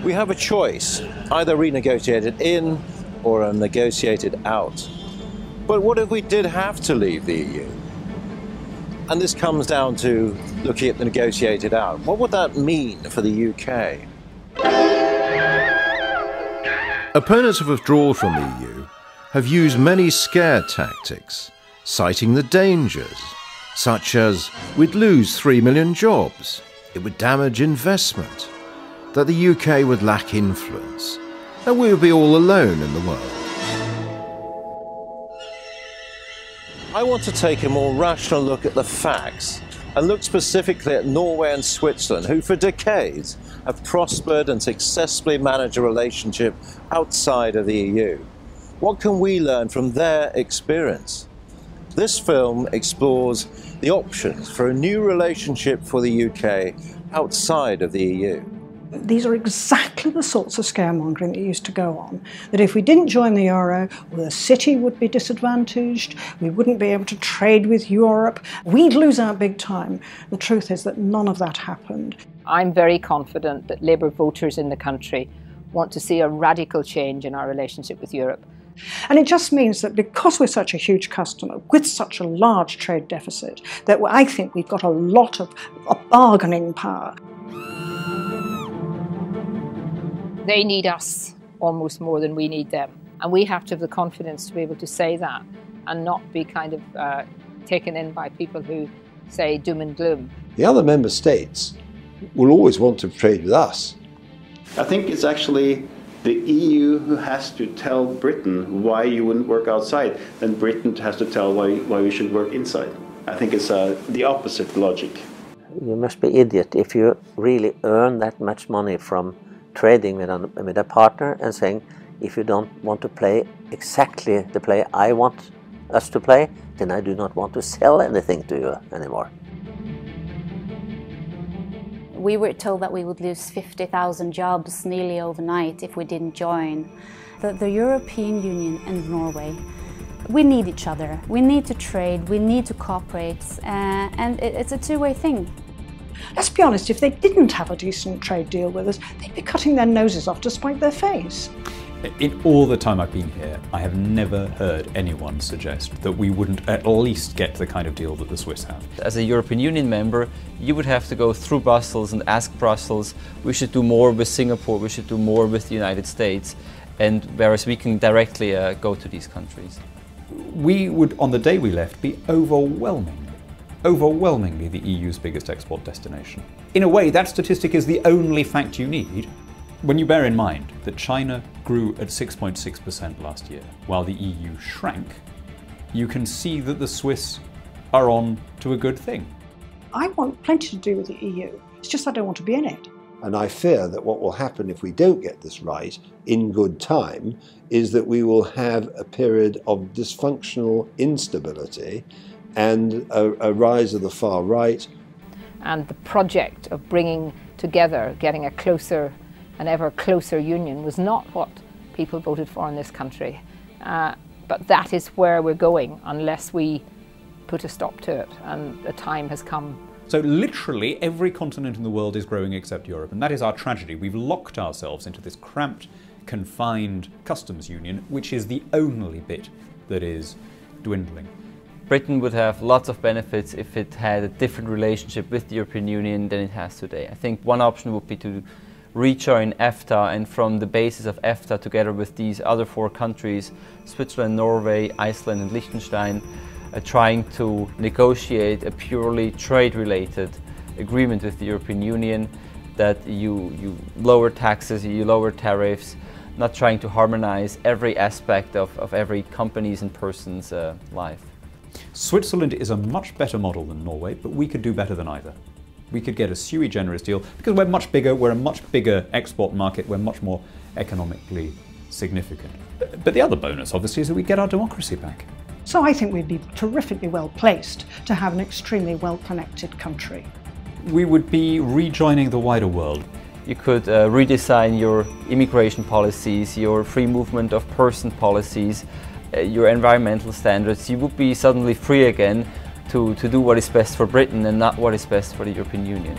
We have a choice, either renegotiate it in or negotiate it out. But what if we did have to leave the EU? And this comes down to looking at the negotiated out. What would that mean for the UK? Opponents of withdrawal from the EU have used many scare tactics, citing the dangers, such as we'd lose 3 million jobs, it would damage investment, that the UK would lack influence, and we would be all alone in the world. I want to take a more rational look at the facts and look specifically at Norway and Switzerland, who for decades have prospered and successfully managed a relationship outside of the EU. What can we learn from their experience? This film explores the options for a new relationship for the UK outside of the EU. These are exactly the sorts of scaremongering that used to go on. That if we didn't join the euro, well, the city would be disadvantaged, we wouldn't be able to trade with Europe, we'd lose out big time. The truth is that none of that happened. I'm very confident that Labour voters in the country want to see a radical change in our relationship with Europe. And it just means that because we're such a huge customer, with such a large trade deficit, that I think we've got a lot of bargaining power. They need us almost more than we need them. And we have to have the confidence to be able to say that and not be kind of taken in by people who say doom and gloom. The other member states will always want to trade with us. I think it's actually the EU who has to tell Britain why you wouldn't work outside, then Britain has to tell why we should work inside. I think it's the opposite logic. You must be idiot if you really earn that much money from trading with a partner and saying, if you don't want to play exactly the play I want us to play, then I do not want to sell anything to you anymore. We were told that we would lose 50,000 jobs nearly overnight if we didn't join. The European Union and Norway, we need each other. We need to trade, we need to cooperate, and it's a two-way thing. Let's be honest, if they didn't have a decent trade deal with us, they'd be cutting their noses off to spite their face. In all the time I've been here, I have never heard anyone suggest that we wouldn't at least get the kind of deal that the Swiss have. As a European Union member, you would have to go through Brussels and ask Brussels, we should do more with Singapore, we should do more with the United States, and whereas we can directly go to these countries. We would, on the day we left, be overwhelmingly the EU's biggest export destination. In a way, that statistic is the only fact you need when you bear in mind that China grew at 6.6% last year, while the EU shrank. You can see that the Swiss are on to a good thing. I want plenty to do with the EU, it's just I don't want to be in it. And I fear that what will happen if we don't get this right in good time is that we will have a period of dysfunctional instability and a rise of the far right. And the project of bringing together, getting an ever closer union was not what people voted for in this country. But that is where we're going unless we put a stop to it, and the time has come. So literally every continent in the world is growing except Europe, and that is our tragedy. We've locked ourselves into this cramped, confined customs union, which is the only bit that is dwindling. Britain would have lots of benefits if it had a different relationship with the European Union than it has today. I think one option would be to rejoin EFTA, and from the basis of EFTA, together with these other 4 countries, Switzerland, Norway, Iceland and Liechtenstein, trying to negotiate a purely trade-related agreement with the European Union, that you lower taxes, you lower tariffs, not trying to harmonize every aspect of every company's and person's life. Switzerland is a much better model than Norway, but we could do better than either. We could get a sui generis deal because we're much bigger, we're a much bigger export market, we're much more economically significant. But the other bonus, obviously, is that we get our democracy back. So I think we'd be terrifically well placed to have an extremely well-connected country. We would be rejoining the wider world. You could redesign your immigration policies, your free movement of person policies, your environmental standards. You would be suddenly free again to do what is best for Britain and not what is best for the European Union.